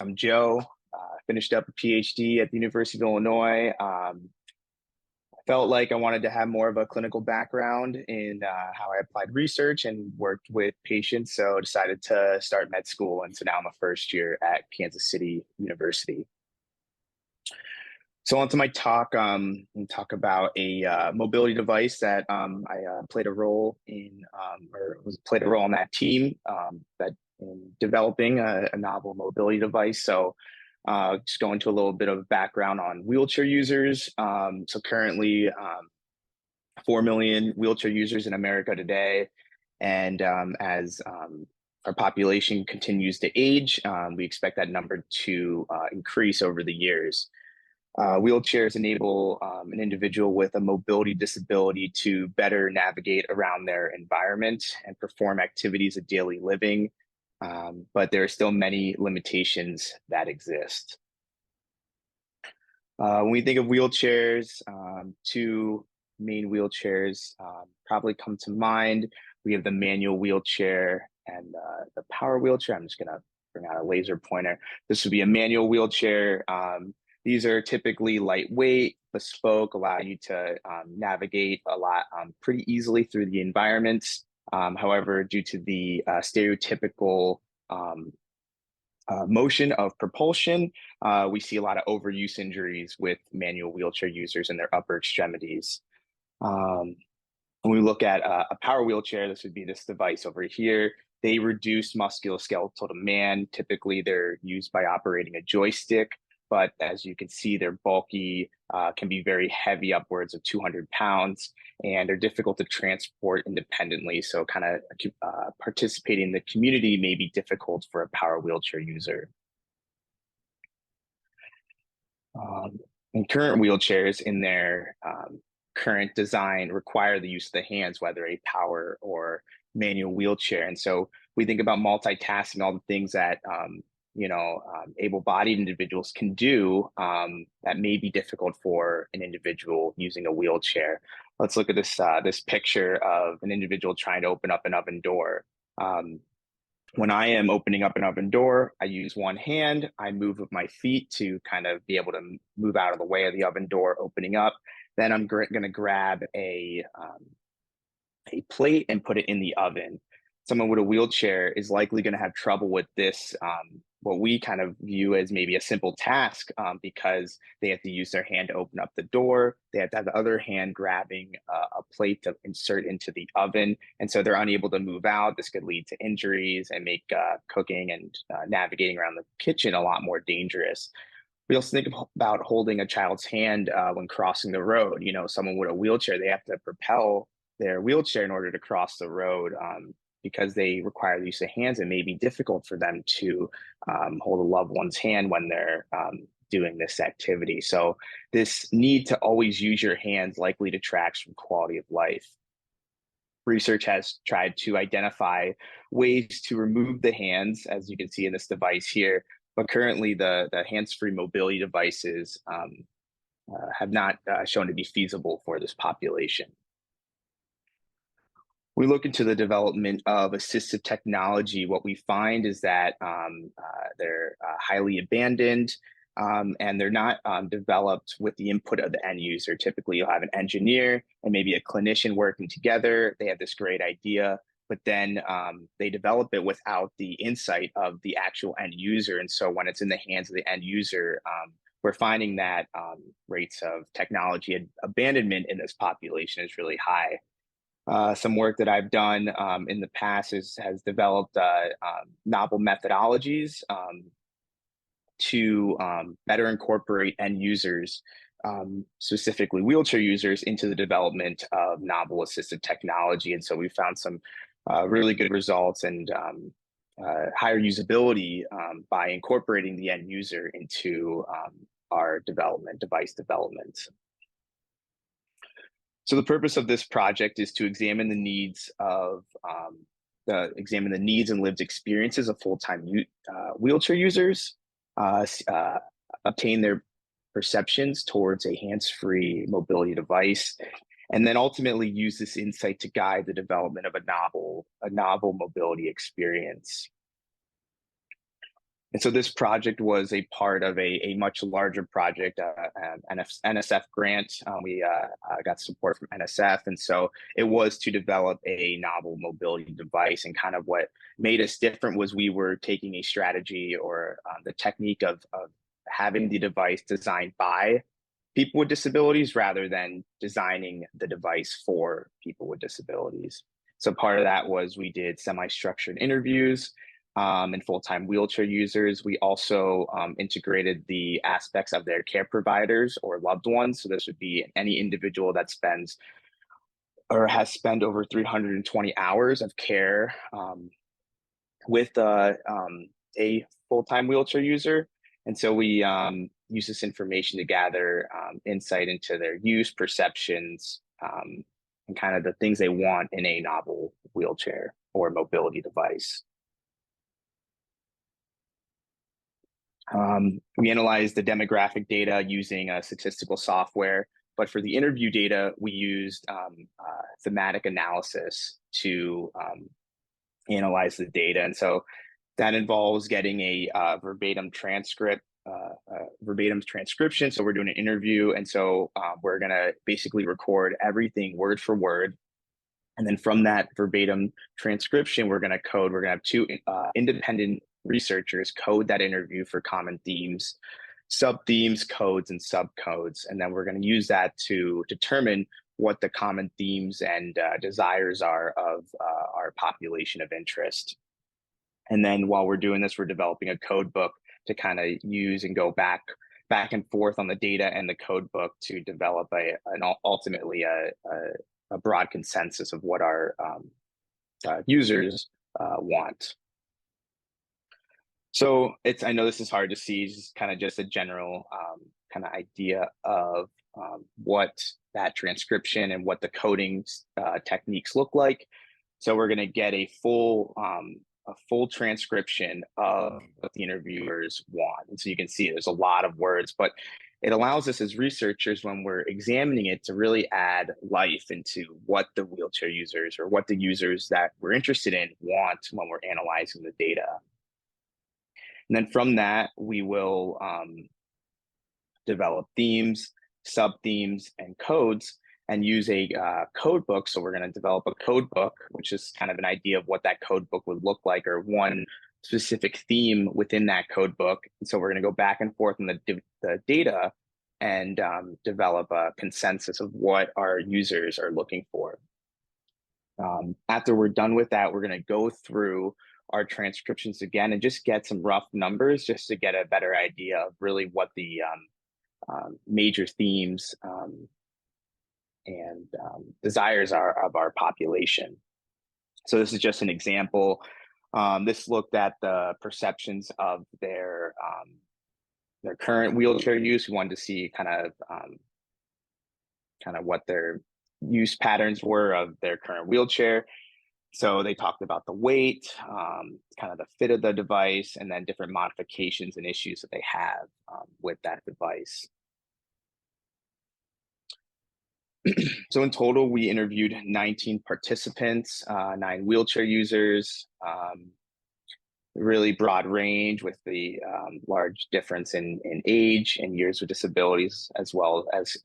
I'm Joe. Finished up a PhD at the University of Illinois. I felt like I wanted to have more of a clinical background in how I applied research and worked with patients, so decided to start med school. And so now I'm a first year at Kansas City University. So onto my talk, and talk about a mobility device that I played a role in, played a role on that team that in developing a novel mobility device. So just go into a little bit of background on wheelchair users. So currently, 4 million wheelchair users in America today, and as our population continues to age, we expect that number to increase over the years. Wheelchairs enable an individual with a mobility disability to better navigate around their environment and perform activities of daily living, but there are still many limitations that exist. When we think of wheelchairs, two main wheelchairs probably come to mind. We have the manual wheelchair and the power wheelchair. I'm just going to bring out a laser pointer. This would be a manual wheelchair. These are typically lightweight, bespoke, allow you to navigate a lot pretty easily through the environments. However, due to the stereotypical motion of propulsion, we see a lot of overuse injuries with manual wheelchair users in their upper extremities. When we look at a power wheelchair, this would be this device over here. They reduce musculoskeletal demand. Typically, they're used by operating a joystick. But as you can see, they're bulky, can be very heavy, upwards of 200 pounds, and they're difficult to transport independently. So kind of participating in the community may be difficult for a power wheelchair user. And current wheelchairs in their current design require the use of the hands, whether a power or manual wheelchair. And so we think about multitasking, all the things that able-bodied individuals can do that may be difficult for an individual using a wheelchair. Let's look at this picture of an individual trying to open up an oven door. When I am opening up an oven door, I use one hand. I move with my feet to kind of be able to move out of the way of the oven door opening up. Then I'm going to grab a plate and put it in the oven. Someone with a wheelchair is likely going to have trouble with this, what we kind of view as maybe a simple task, because they have to use their hand to open up the door. They have to have the other hand grabbing a plate to insert into the oven. And so they're unable to move out. This could lead to injuries and make cooking and navigating around the kitchen a lot more dangerous. We also think about holding a child's hand when crossing the road. Someone with a wheelchair, they have to propel their wheelchair in order to cross the road. Because they require the use of hands, it may be difficult for them to hold a loved one's hand when they're doing this activity. So this need to always use your hands likely detracts from quality of life. Research has tried to identify ways to remove the hands, as you can see in this device here, but currently the hands-free mobility devices have not shown to be feasible for this population. We look into the development of assistive technology. What we find is that they're highly abandoned, and they're not developed with the input of the end user. Typically, you'll have an engineer and maybe a clinician working together. They have this great idea, but then they develop it without the insight of the actual end user. And so when it's in the hands of the end user, we're finding that rates of technology abandonment in this population is really high. Some work that I've done in the past has developed novel methodologies to better incorporate end users, specifically wheelchair users, into the development of novel assistive technology. And so we found some really good results and higher usability by incorporating the end user into our device development. So the purpose of this project is to examine the needs and lived experiences of full-time wheelchair users, obtain their perceptions towards a hands-free mobility device, and then ultimately use this insight to guide the development of a novel mobility experience. And so this project was a part of a much larger project, NSF grant. We got support from NSF. And so it was to develop a novel mobility device. And kind of what made us different was we were taking a strategy or the technique of having the device designed by people with disabilities rather than designing the device for people with disabilities. So part of that was we did semi-structured interviews and full-time wheelchair users. We also integrated the aspects of their care providers or loved ones. So this would be any individual that spends or has spent over 320 hours of care with a full-time wheelchair user. And so we use this information to gather insight into their use, perceptions, and kind of the things they want in a novel wheelchair or mobility device. We analyzed the demographic data using statistical software, but for the interview data, we used thematic analysis to analyze the data. And so that involves getting a verbatim transcription. So we're doing an interview. And so we're going to basically record everything word for word. And then from that verbatim transcription, we're going to have two independent researchers code that interview for common themes, sub-themes, codes, and subcodes. And then we're going to use that to determine what the common themes and desires are of our population of interest. And then while we're doing this, we're developing a code book to kind of use and go back and forth on the data and the code book to develop ultimately a broad consensus of what our users want. So I know this is hard to see, it's kind of just a general kind of idea of what that transcription and what the coding techniques look like. So we're going to get a full transcription of what the interviewers want. And so you can see there's a lot of words, but it allows us as researchers when we're examining it to really add life into what the wheelchair users or what the users that we're interested in want when we're analyzing the data. And then from that, we will develop themes, sub-themes, and codes and use a code book. So we're going to develop a code book, which is kind of an idea of what that code book would look like or one specific theme within that code book. And so we're going to go back and forth on the data and develop a consensus of what our users are looking for. After we're done with that, we're going to go through our transcriptions again and just get some rough numbers just to get a better idea of really what the major themes and desires are of our population. So this is just an example. This looked at the perceptions of their current wheelchair use. We wanted to see kind of what their use patterns were of their current wheelchair. So they talked about the weight, kind of the fit of the device, and then different modifications and issues that they have with that device. So in total, we interviewed 19 participants, 9 wheelchair users, really broad range with the large difference in age and years with disabilities, as well as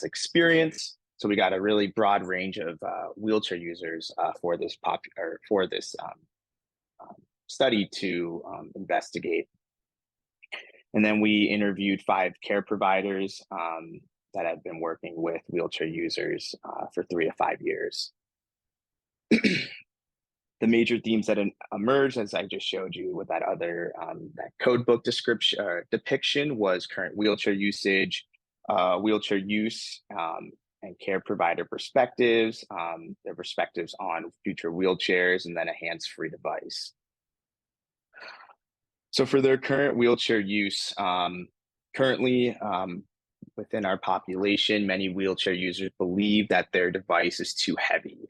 experience. So we got a really broad range of wheelchair users for this study to investigate. And then we interviewed 5 care providers that had been working with wheelchair users for 3 to 5 years. The major themes that emerged, as I just showed you with that other that code book description depiction, was current wheelchair usage, wheelchair use, and care provider perspectives, their perspectives on future wheelchairs, and then a hands-free device. So for their current wheelchair use, currently within our population, many wheelchair users believe that their device is too heavy.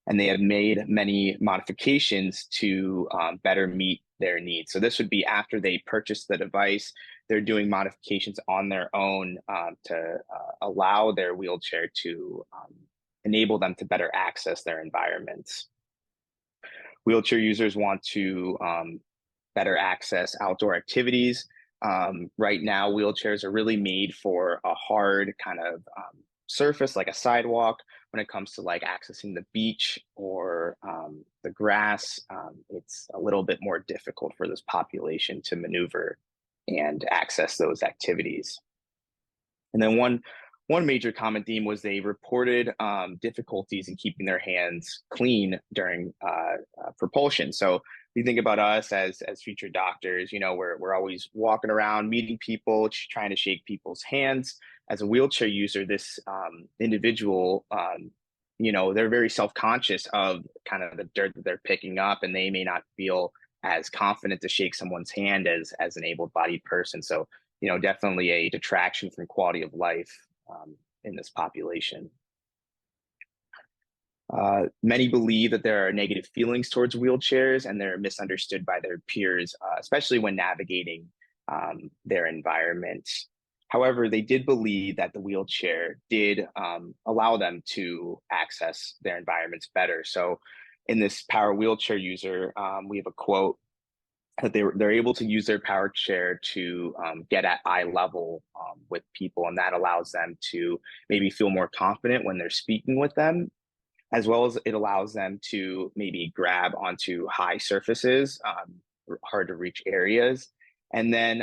And they have made many modifications to better meet their needs. So this would be after they purchase the device, they're doing modifications on their own to allow their wheelchair to enable them to better access their environments. Wheelchair users want to better access outdoor activities. Right now, wheelchairs are really made for a hard kind of surface like a sidewalk. When it comes to like accessing the beach or the grass, it's a little bit more difficult for this population to maneuver and access those activities. And then one major common theme was they reported difficulties in keeping their hands clean during propulsion. So if you think about us as future doctors, you know, we're always walking around, meeting people, trying to shake people's hands. As a wheelchair user, this individual, you know, they're very self-conscious of kind of the dirt that they're picking up, and they may not feel as confident to shake someone's hand as an able-bodied person. So, you know, definitely a detraction from quality of life in this population. Many believe that there are negative feelings towards wheelchairs and they're misunderstood by their peers, especially when navigating their environment. However, they did believe that the wheelchair did allow them to access their environments better. So in this power wheelchair user, we have a quote that they're able to use their power chair to get at eye level with people, and that allows them to maybe feel more confident when they're speaking with them, as well as it allows them to maybe grab onto high surfaces, hard to reach areas. And then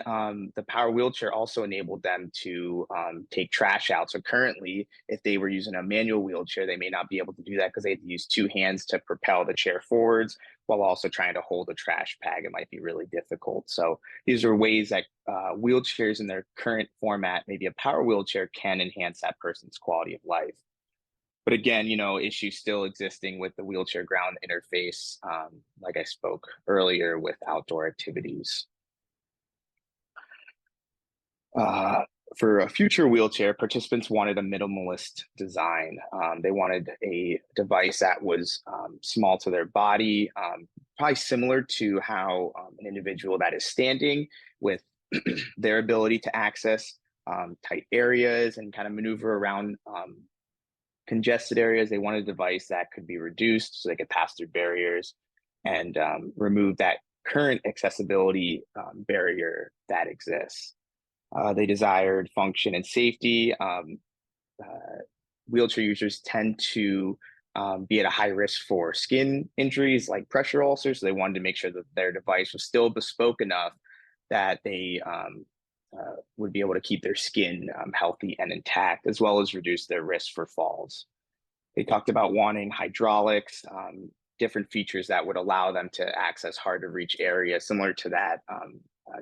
the power wheelchair also enabled them to take trash out. So currently, if they were using a manual wheelchair, they may not be able to do that because they have to use two hands to propel the chair forwards while also trying to hold a trash bag. It might be really difficult. So these are ways that wheelchairs in their current format, maybe a power wheelchair, can enhance that person's quality of life. But again, you know, issues still existing with the wheelchair ground interface, like I spoke earlier, with outdoor activities. For a future wheelchair, participants wanted a minimalist design. They wanted a device that was small to their body, probably similar to how an individual that is standing, with their ability to access tight areas and kind of maneuver around congested areas. They wanted a device that could be reduced so they could pass through barriers and remove that current accessibility barrier that exists. They desired function and safety. Wheelchair users tend to be at a high risk for skin injuries like pressure ulcers. So they wanted to make sure that their device was still bespoke enough that they would be able to keep their skin healthy and intact, as well as reduce their risk for falls. They talked about wanting hydraulics, different features that would allow them to access hard to reach areas, similar to that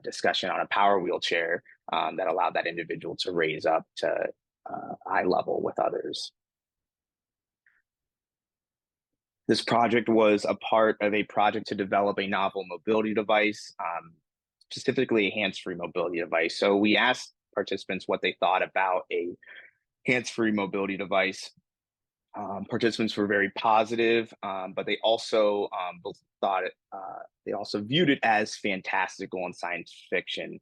discussion on a power wheelchair that allowed that individual to raise up to eye level with others. This project was a part of a project to develop a novel mobility device, specifically a hands-free mobility device. So we asked participants what they thought about a hands-free mobility device. Participants were very positive, but they also they also viewed it as fantastical and science fiction.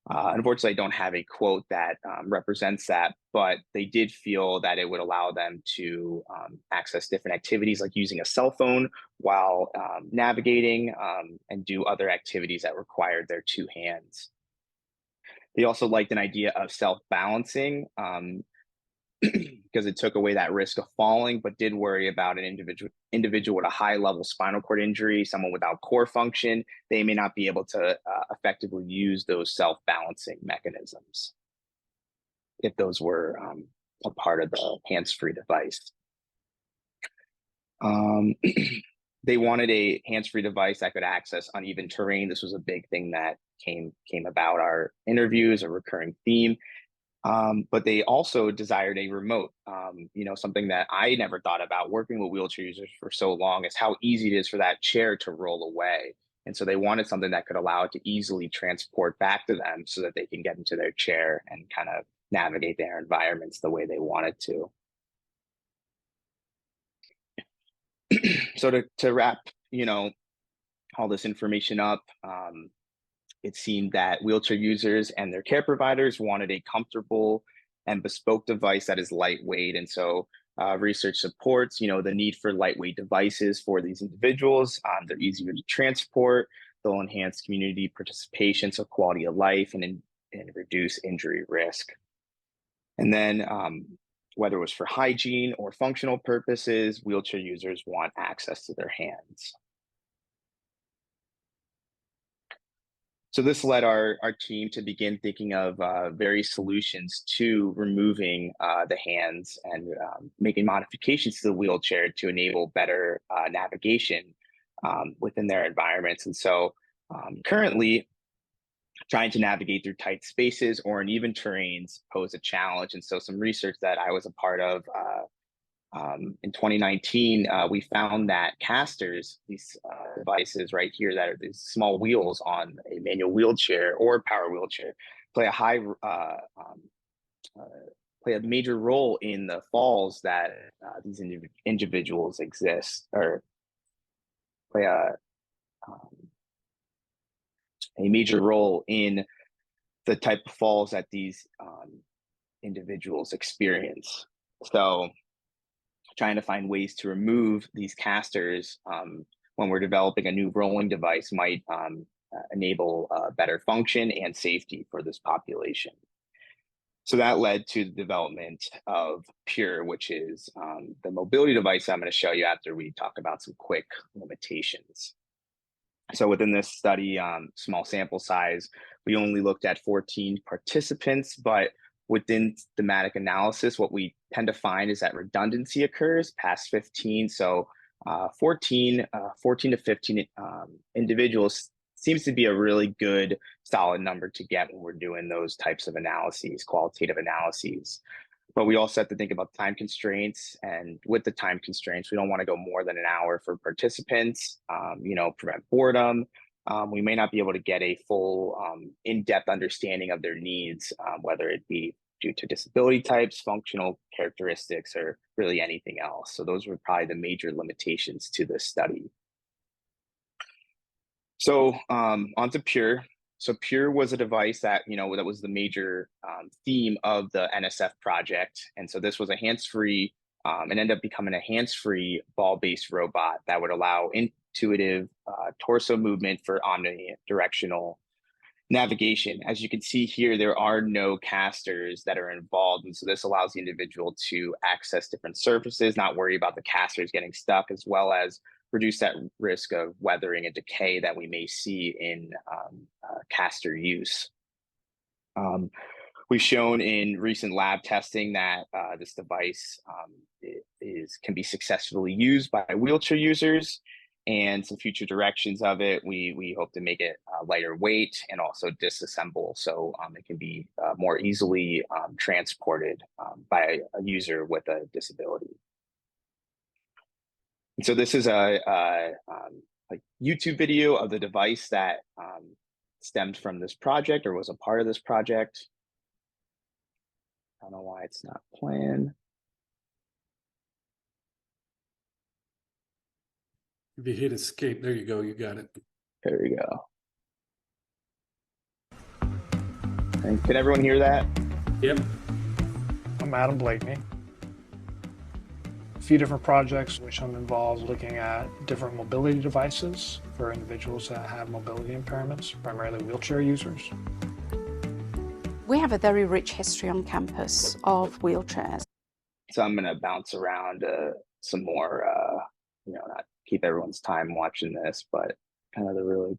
Unfortunately, I don't have a quote that represents that, but they did feel that it would allow them to access different activities like using a cell phone while navigating and do other activities that required their two hands. They also liked an idea of self-balancing because it took away that risk of falling, but did worry about an individual with a high level spinal cord injury, someone without core function. They may not be able to effectively use those self-balancing mechanisms if those were a part of the hands-free device. They wanted a hands-free device that could access uneven terrain. This was a big thing that came about our interviews, a recurring theme. But they also desired a remote. You know, something that I never thought about working with wheelchair users for so long is how easy it is for that chair to roll away. And so they wanted something that could allow it to easily transport back to them so that they can get into their chair and kind of navigate their environments the way they wanted to. So to wrap, you know, all this information up, it seemed that wheelchair users and their care providers wanted a comfortable and bespoke device that is lightweight. And so research supports, you know, the need for lightweight devices for these individuals. They're easier to transport. they'll enhance community participation, so quality of life, and reduce injury risk. And then whether it was for hygiene or functional purposes, wheelchair users want access to their hands. So this led our team to begin thinking of various solutions to removing the hands and making modifications to the wheelchair to enable better navigation within their environments. And so currently, trying to navigate through tight spaces or uneven terrains pose a challenge. And so some research that I was a part of in 2019, we found that casters, these devices right here that are these small wheels on a manual wheelchair or power wheelchair, play play a major role in the falls that these individuals exist, or play a major role in the type of falls that these individuals experience. So trying to find ways to remove these casters when we're developing a new rolling device might enable better function and safety for this population. So that led to the development of Pure, which is the mobility device I'm going to show you after we talk about some quick limitations. So within this study, small sample size, we only looked at 14 participants, but within thematic analysis, what we tend to find is that redundancy occurs past 15. So 14 to 15 individuals seems to be a really good solid number to get when we're doing those types of analyses, qualitative analyses. But we also have to think about time constraints. And with the time constraints, we don't want to go more than an hour for participants, prevent boredom. We may not be able to get a full in-depth understanding of their needs, whether it be due to disability types, functional characteristics, or really anything else. So those were probably the major limitations to this study. So onto Pure. So Pure was a device that, that was the major theme of the NSF project. And so this was a hands-free, and ended up becoming a hands-free ball-based robot that would allow intuitive torso movement for omnidirectional navigation. As you can see here, there are no casters that are involved. And so this allows the individual to access different surfaces, not worry about the casters getting stuck, as well as reduce that risk of weathering and decay that we may see in caster use. We've shown in recent lab testing that this device can be successfully used by wheelchair users, and some future directions of it. We hope to make it lighter weight and also disassemble, so it can be more easily transported by a user with a disability. And so this is a YouTube video of the device that stemmed from this project or was a part of this project. I don't know why it's not playing. If you hit escape, there you go, you got it. There we go. And can everyone hear that? Yep. I'm Adam Blakeney. A few different projects which I'm involved looking at different mobility devices for individuals that have mobility impairments, primarily wheelchair users. We have a very rich history on campus of wheelchairs. So I'm going to bounce around some more, not keep everyone's time watching this, but kind of the really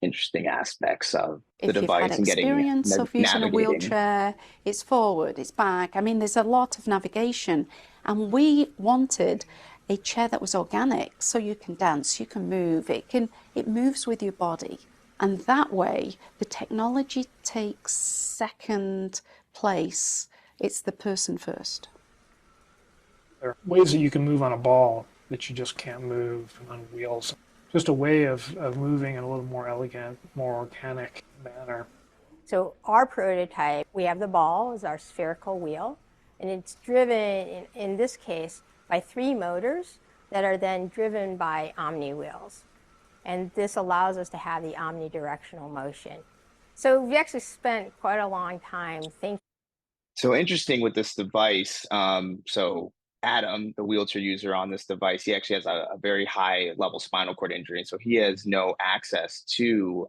interesting aspects of the device and getting experience of using a wheelchair, it's forward, it's back. I mean, there's a lot of navigation, and we wanted a chair that was organic, so you can dance, you can move, it moves with your body, and that way the technology takes second place. It's the person first. There are ways that you can move on a ball that you just can't move on wheels. Just a way of moving in a little more elegant, more organic manner. So our prototype, we have the ball as our spherical wheel, and it's driven, in this case, by 3 motors that are then driven by omni wheels. And this allows us to have the omnidirectional motion. So we actually spent quite a long time thinking. So interesting with this device. So Adam, the wheelchair user on this device, he actually has a very high level spinal cord injury. So he has no access to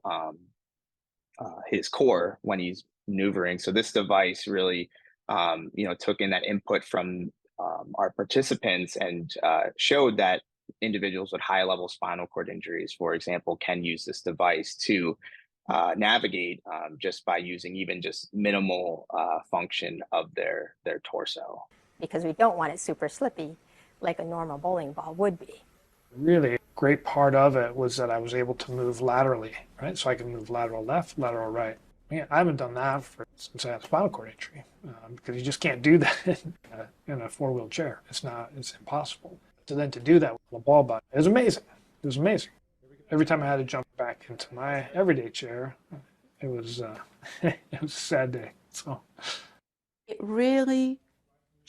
his core when he's maneuvering. So this device really, took in that input from our participants and showed that individuals with high level spinal cord injuries, for example, can use this device to navigate just by using even just minimal function of their torso. Because we don't want it super slippy like a normal bowling ball would be. Really, a great part of it was that I was able to move laterally, right? So I can move lateral left, lateral right. Man, I haven't done that since I had a spinal cord injury because you just can't do that in a four-wheel chair. It's impossible. So then to do that with a ball butt, it was amazing. It was amazing. Every time I had to jump back into my everyday chair, it was it was a sad day. So It really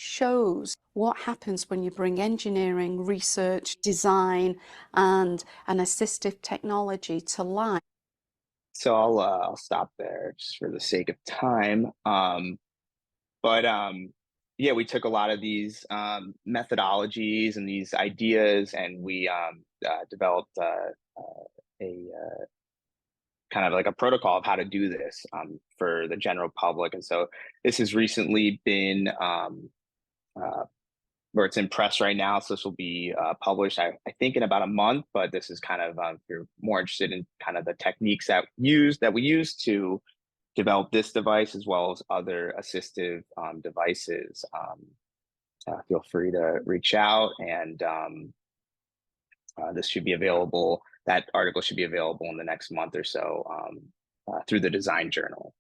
shows what happens when you bring engineering, research, design, and an assistive technology to life. So I'll stop there just for the sake of time. Yeah, we took a lot of these methodologies and these ideas, and we developed a kind of like a protocol of how to do this for the general public. And so this has recently been where it's in press right now. So this will be published, I think, in about a month. But this is kind of if you're more interested in kind of the techniques that we use to develop this device as well as other assistive devices. Feel free to reach out, and this should be available. That article should be available in the next month or so through the Design Journal.